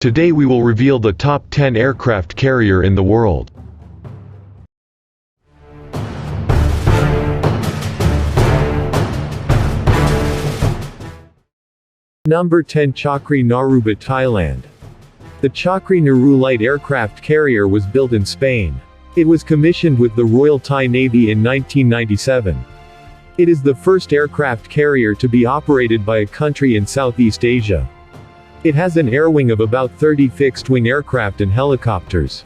Today we will reveal the top 10 aircraft carrier in the world. Number 10. Chakri Naruba, Thailand. The Chakri Naru light aircraft carrier was built in Spain. It was commissioned with the Royal Thai Navy in 1997. It is the first aircraft carrier to be operated by a country in Southeast Asia. It has an airwing of about 30 fixed-wing aircraft and helicopters.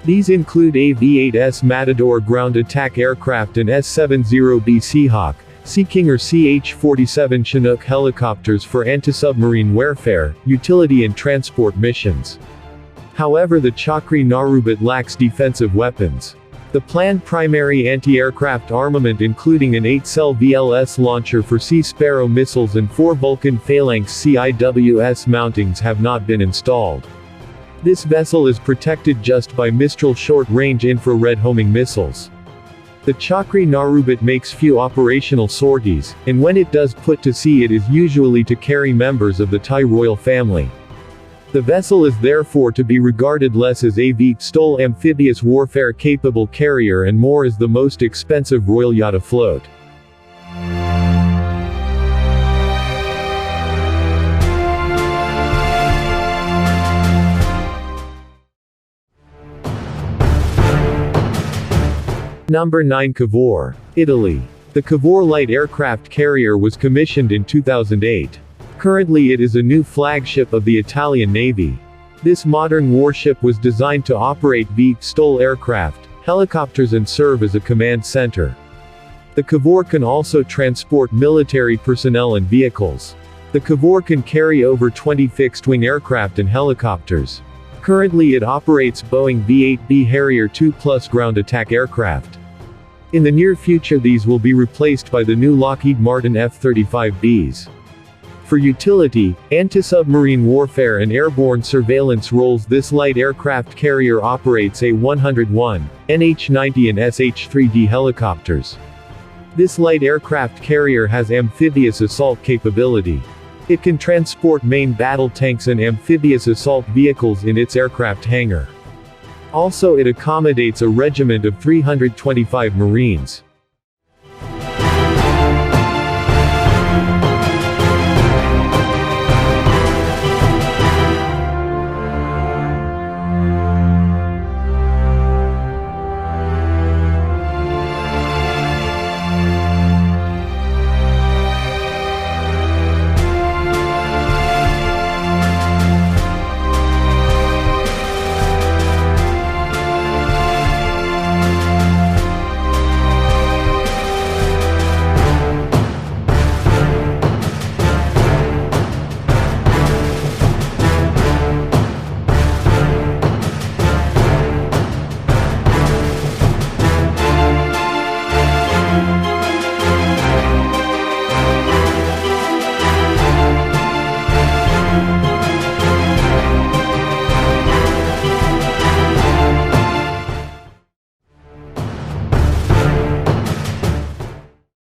These include a V-8S Matador ground attack aircraft and S-70B Seahawk, Sea King or CH-47 Chinook helicopters for anti-submarine warfare, utility and transport missions. However, the Chakri Narubat lacks defensive weapons. The planned primary anti-aircraft armament, including an 8-cell VLS launcher for Sea Sparrow missiles and 4 Vulcan Phalanx CIWS mountings, have not been installed. This vessel is protected just by Mistral short-range infrared homing missiles. The Chakri Narubat makes few operational sorties, and when it does put to sea it is usually to carry members of the Thai royal family. The vessel is therefore to be regarded less as a VTOL amphibious warfare capable carrier and more as the most expensive royal yacht afloat. Number 9. Cavour, Italy. The Cavour light aircraft carrier was commissioned in 2008. Currently it is a new flagship of the Italian Navy. This modern warship was designed to operate VTOL aircraft, helicopters and serve as a command center. The Cavour can also transport military personnel and vehicles. The Cavour can carry over 20 fixed-wing aircraft and helicopters. Currently it operates Boeing V-8B Harrier II Plus ground attack aircraft. In the near future these will be replaced by the new Lockheed Martin F-35Bs. For utility, anti-submarine warfare and airborne surveillance roles, this light aircraft carrier operates A-101, NH-90 and SH-3D helicopters. This light aircraft carrier has amphibious assault capability. It can transport main battle tanks and amphibious assault vehicles in its aircraft hangar. Also, it accommodates a regiment of 325 Marines.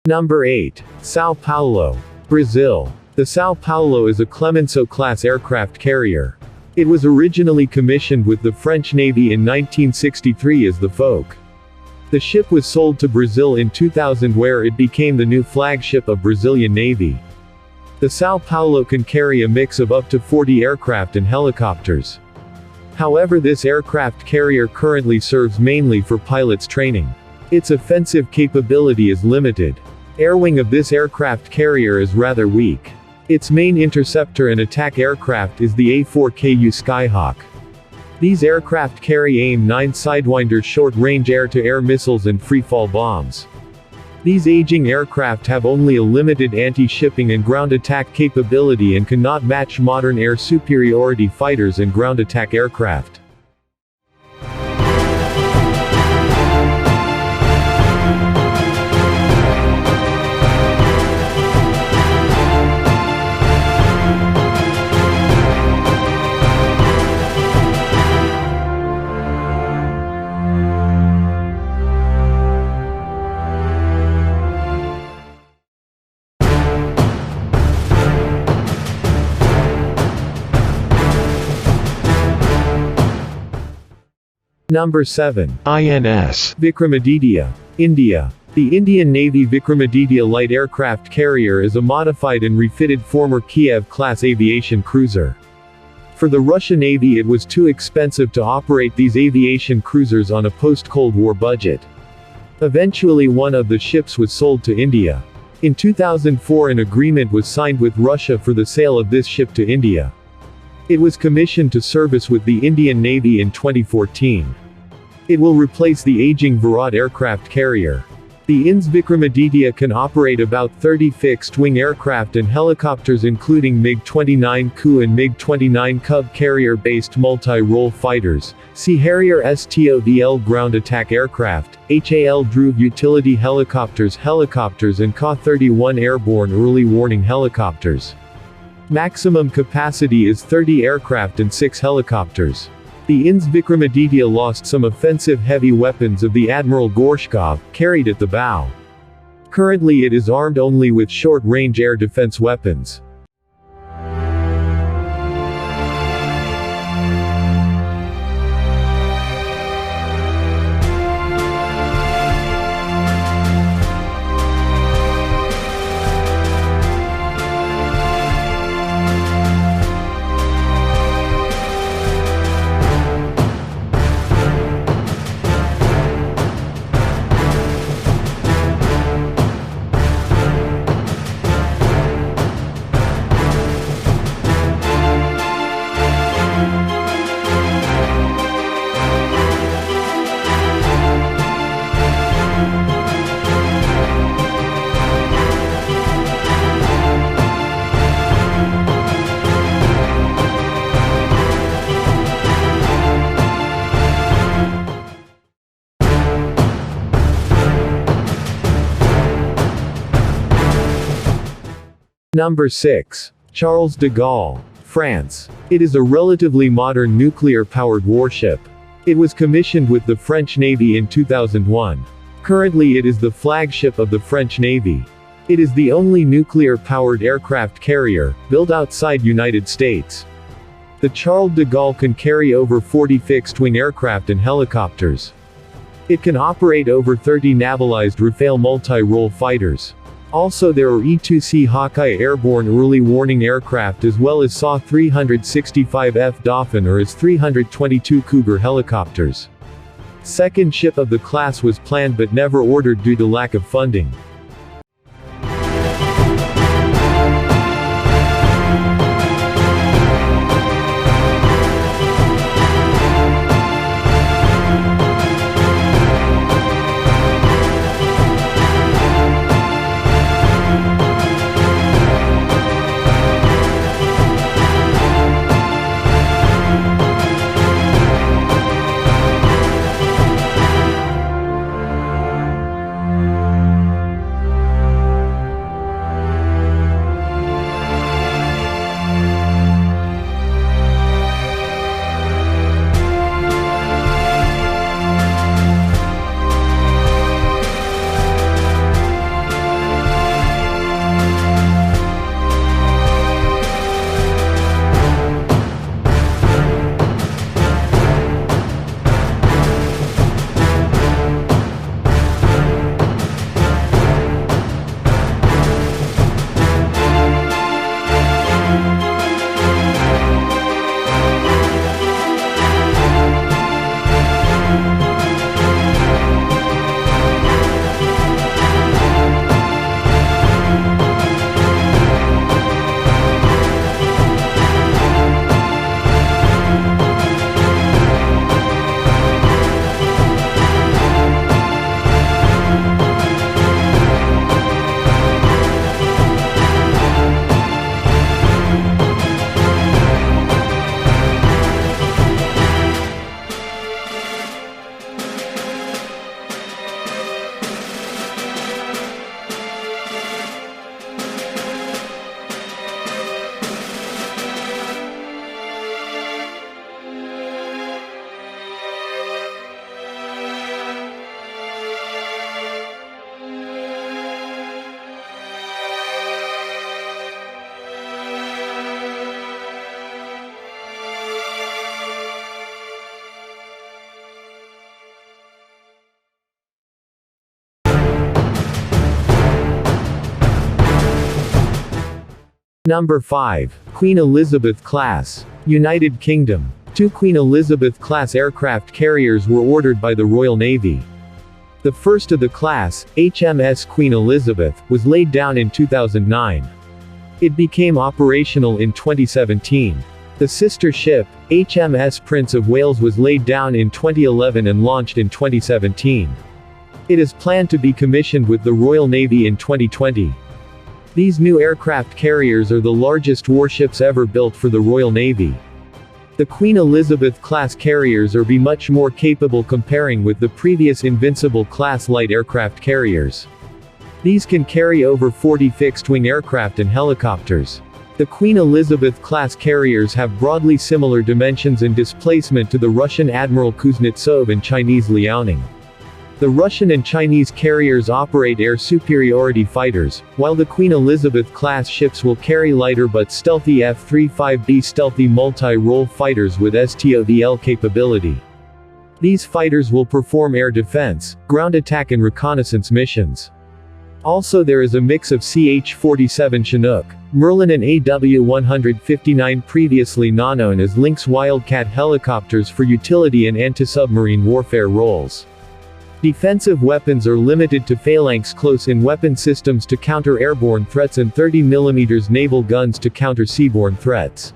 Number 8. São Paulo, Brazil. The São Paulo is a Clemenceau-class aircraft carrier. It was originally commissioned with the French Navy in 1963 as the Foch. The ship was sold to Brazil in 2000 where it became the new flagship of Brazilian Navy. The São Paulo can carry a mix of up to 40 aircraft and helicopters. However, this aircraft carrier currently serves mainly for pilots training. Its offensive capability is limited. Airwing of this aircraft carrier is rather weak. Its main interceptor and attack aircraft is the A-4KU Skyhawk. These aircraft carry AIM-9 Sidewinder short-range air-to-air missiles and free-fall bombs. These aging aircraft have only a limited anti-shipping and ground attack capability and cannot match modern air superiority fighters and ground attack aircraft. Number 7. INS Vikramaditya, India. The Indian Navy Vikramaditya light aircraft carrier is a modified and refitted former Kiev-class aviation cruiser. For the Russian Navy, it was too expensive to operate these aviation cruisers on a post-Cold War budget. Eventually one of the ships was sold to India. In 2004 an agreement was signed with Russia for the sale of this ship to India. It was commissioned to service with the Indian Navy in 2014. It will replace the aging Virat aircraft carrier. The INS Vikramaditya can operate about 30 fixed-wing aircraft and helicopters including MiG-29 Ku and MiG-29 Cub carrier-based multi-role fighters, Sea Harrier STOVL ground attack aircraft, HAL Dhruv utility helicopters and Ka-31 airborne early warning helicopters. Maximum capacity is 30 aircraft and 6 helicopters. The INS Vikramaditya lost some offensive heavy weapons of the Admiral Gorshkov, carried at the bow. Currently it is armed only with short-range air defense weapons. Number 6. Charles de Gaulle, France. It is a relatively modern nuclear-powered warship. It was commissioned with the French Navy in 2001. Currently it is the flagship of the French Navy. It is the only nuclear-powered aircraft carrier, built outside United States. The Charles de Gaulle can carry over 40 fixed-wing aircraft and helicopters. It can operate over 30 navalized Rafale multi-role fighters. Also there are E-2C Hawkeye airborne early warning aircraft as well as SA-365F Dauphin or AS-322 Cougar helicopters. Second ship of the class was planned but never ordered due to lack of funding. Number 5. Queen Elizabeth Class. United Kingdom. 2 Queen Elizabeth-class aircraft carriers were ordered by the Royal Navy. The first of the class, HMS Queen Elizabeth, was laid down in 2009. It became operational in 2017. The sister ship, HMS Prince of Wales, was laid down in 2011 and launched in 2017. It is planned to be commissioned with the Royal Navy in 2020. These new aircraft carriers are the largest warships ever built for the Royal Navy. The Queen Elizabeth-class carriers are much more capable comparing with the previous Invincible-class light aircraft carriers. These can carry over 40 fixed-wing aircraft and helicopters. The Queen Elizabeth-class carriers have broadly similar dimensions and displacement to the Russian Admiral Kuznetsov and Chinese Liaoning. The Russian and Chinese carriers operate air superiority fighters, while the Queen Elizabeth-class ships will carry lighter but stealthy F-35B stealthy multi-role fighters with STOVL capability. These fighters will perform air defense, ground attack and reconnaissance missions. Also, there is a mix of CH-47 Chinook, Merlin and AW-159, previously known as Lynx Wildcat helicopters, for utility and anti-submarine warfare roles. Defensive weapons are limited to phalanx close-in weapon systems to counter airborne threats and 30mm naval guns to counter seaborne threats.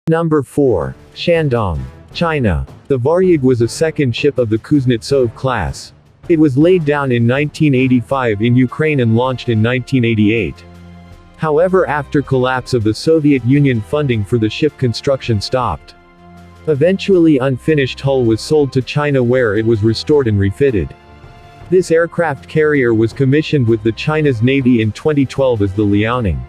Number 4. Shandong, China. The Varyag was a second ship of the Kuznetsov class. It was laid down in 1985 in Ukraine and launched in 1988. However, after collapse of the Soviet Union, funding for the ship construction stopped. Eventually, unfinished hull was sold to China, where it was restored and refitted. This aircraft carrier was commissioned with the China's Navy in 2012 as the Liaoning.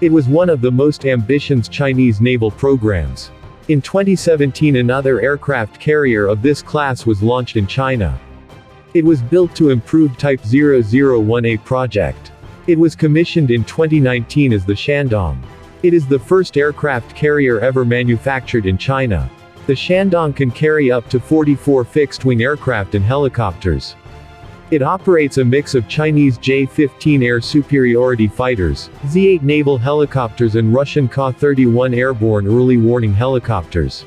It was one of the most ambitious Chinese naval programs. In 2017, another aircraft carrier of this class was launched in China. It was built to improve Type 001A project. It was commissioned in 2019 as the Shandong. It is the first aircraft carrier ever manufactured in China. The Shandong can carry up to 44 fixed-wing aircraft and helicopters. It operates a mix of Chinese J-15 air superiority fighters, Z-8 naval helicopters and Russian Ka-31 airborne early warning helicopters.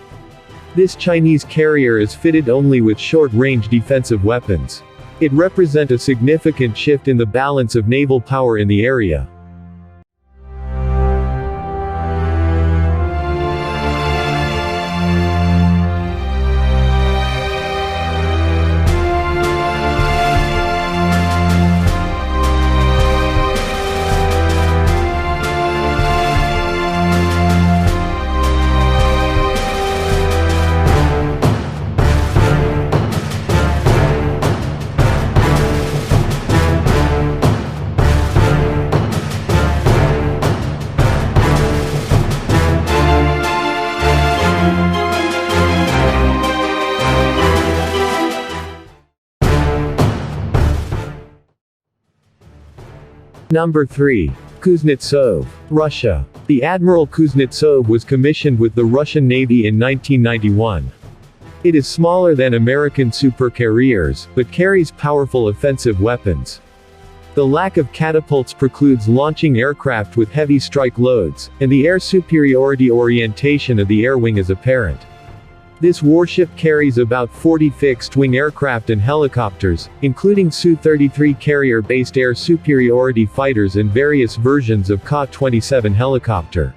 This Chinese carrier is fitted only with short-range defensive weapons. It represents a significant shift in the balance of naval power in the area. Number 3. Kuznetsov, Russia. The Admiral Kuznetsov was commissioned with the Russian Navy in 1991. It is smaller than American supercarriers, but carries powerful offensive weapons. The lack of catapults precludes launching aircraft with heavy strike loads, and the air superiority orientation of the airwing is apparent. This warship carries about 40 fixed-wing aircraft and helicopters, including Su-33 carrier-based air superiority fighters and various versions of Ka-27 helicopter.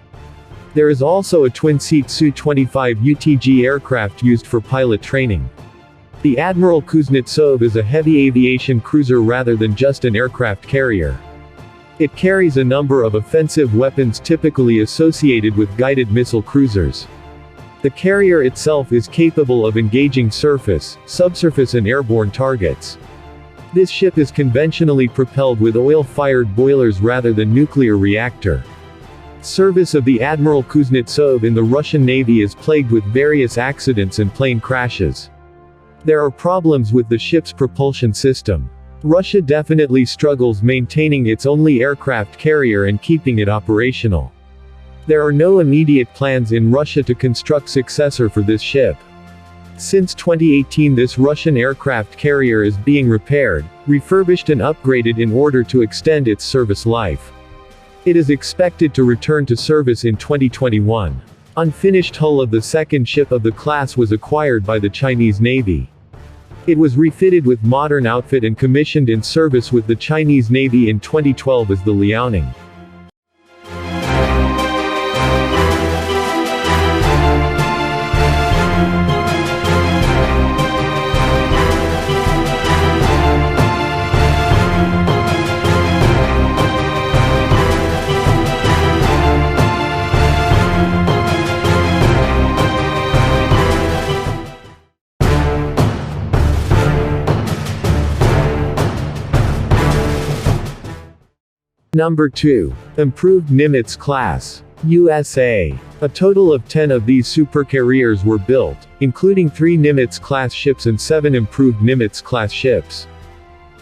There is also a twin-seat Su-25 UTG aircraft used for pilot training. The Admiral Kuznetsov is a heavy aviation cruiser rather than just an aircraft carrier. It carries a number of offensive weapons typically associated with guided missile cruisers. The carrier itself is capable of engaging surface, subsurface and airborne targets. This ship is conventionally propelled with oil-fired boilers rather than nuclear reactor. Service of the Admiral Kuznetsov in the Russian Navy is plagued with various accidents and plane crashes. There are problems with the ship's propulsion system. Russia definitely struggles maintaining its only aircraft carrier and keeping it operational. There are no immediate plans in Russia to construct successor for this ship. Since 2018 this Russian aircraft carrier is being repaired, refurbished and upgraded in order to extend its service life. It is expected to return to service in 2021. Unfinished hull of the second ship of the class was acquired by the Chinese Navy. It was refitted with modern outfit and commissioned in service with the Chinese Navy in 2012 as the Liaoning. Number 2. Improved Nimitz class. USA. A total of 10 of these supercarriers were built, including 3 Nimitz-class ships and 7 improved Nimitz-class ships.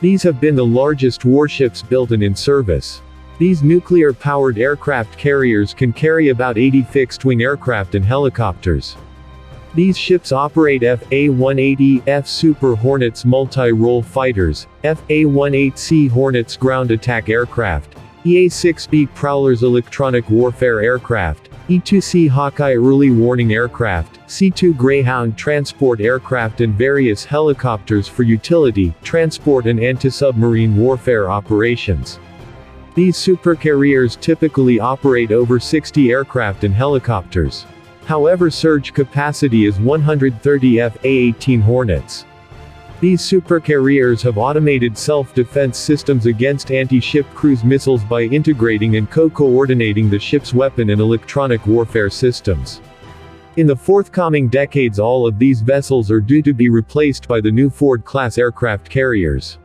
These have been the largest warships built and in service. These nuclear-powered aircraft carriers can carry about 80 fixed-wing aircraft and helicopters. These ships operate F/A-180 F Super Hornets multi-role fighters, F/A-18C Hornets ground attack aircraft, EA-6B Prowlers electronic warfare aircraft, E-2C Hawkeye early warning aircraft, C-2 Greyhound transport aircraft and various helicopters for utility, transport and anti-submarine warfare operations. These supercarriers typically operate over 60 aircraft and helicopters. However, surge capacity is 130 F/A-18 Hornets. These supercarriers have automated self-defense systems against anti-ship cruise missiles by integrating and coordinating the ship's weapon and electronic warfare systems. In the forthcoming decades all of these vessels are due to be replaced by the new Ford-class aircraft carriers.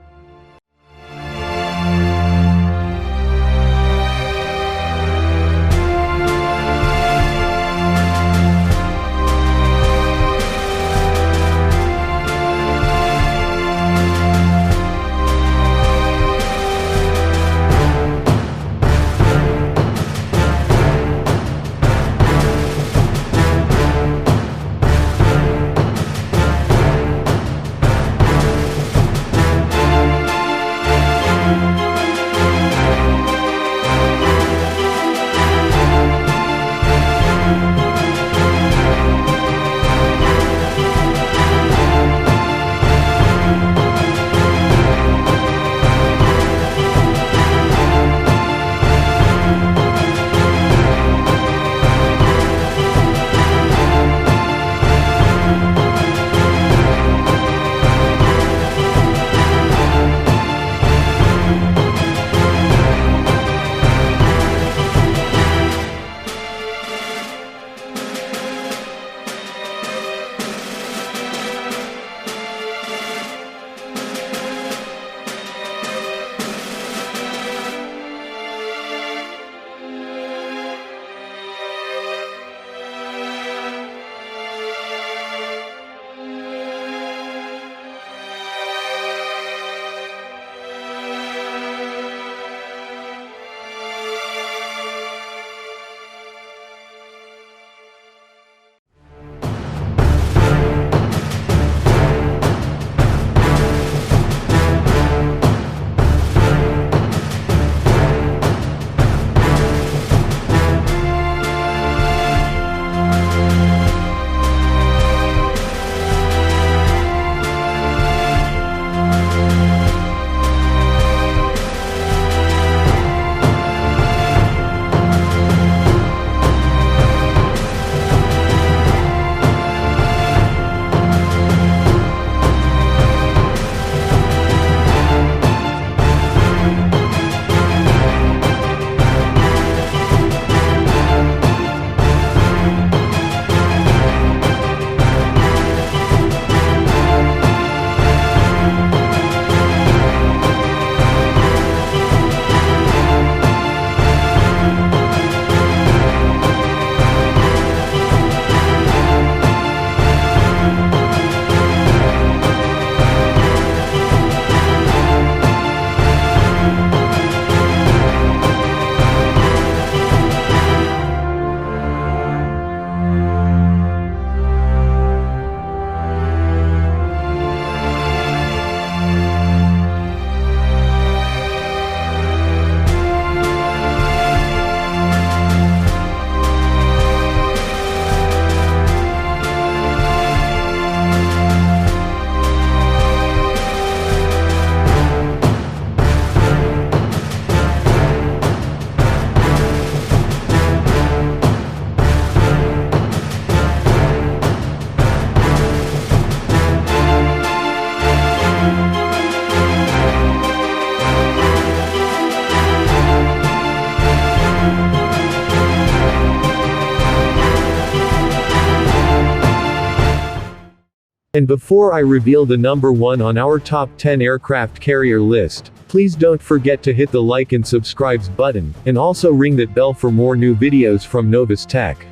before I reveal the number 1 on our top 10 aircraft carrier list, please don't forget to hit the like and subscribe button, and also ring that bell for more new videos from Novus Tech.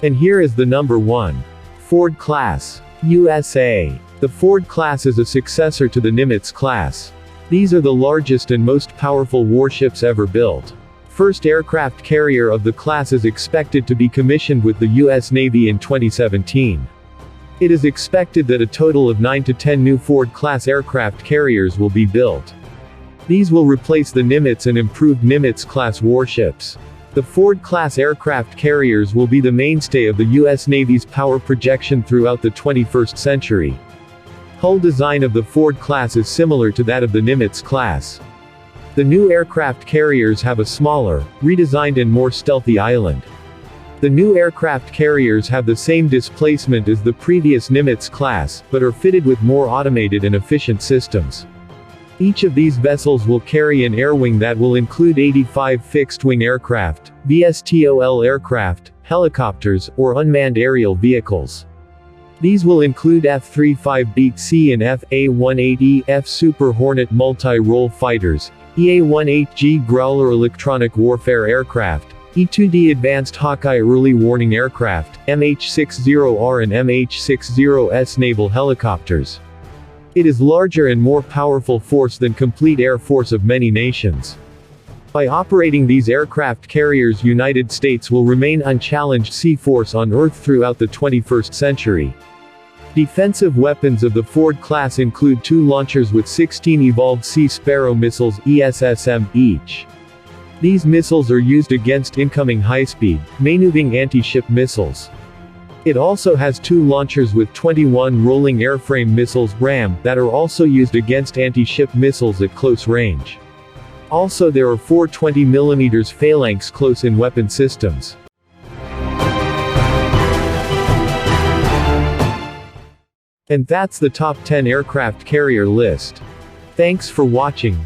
And here is the number 1. Ford Class, USA. The Ford Class is a successor to the Nimitz class. These are the largest and most powerful warships ever built. First aircraft carrier of the class is expected to be commissioned with the U.S. Navy in 2017. It is expected that a total of 9 to 10 new Ford-class aircraft carriers will be built. These will replace the Nimitz and improved Nimitz-class warships. The Ford-class aircraft carriers will be the mainstay of the U.S. Navy's power projection throughout the 21st century. Hull design of the Ford class is similar to that of the Nimitz class. The new aircraft carriers have a smaller, redesigned and more stealthy island. The new aircraft carriers have the same displacement as the previous Nimitz class, but are fitted with more automated and efficient systems. Each of these vessels will carry an airwing that will include 85 fixed-wing aircraft, VSTOL aircraft, helicopters, or unmanned aerial vehicles. These will include F-35B-C and F-A-18E, F Super Hornet multi-role fighters, EA-18G Growler electronic warfare aircraft, E-2D Advanced Hawkeye early warning aircraft, MH-60R and MH-60S naval helicopters. It is larger and more powerful force than complete air force of many nations. By operating these aircraft carriers, United States will remain unchallenged sea force on Earth throughout the 21st century. Defensive weapons of the Ford class include 2 launchers with 16 evolved Sea Sparrow missiles, ESSM, each. These missiles are used against incoming high-speed, maneuvering anti-ship missiles. It also has 2 launchers with 21 rolling airframe missiles, RAM, that are also used against anti-ship missiles at close range. Also there are 4 20mm phalanx close-in weapon systems. And that's the top 10 aircraft carrier list. Thanks for watching.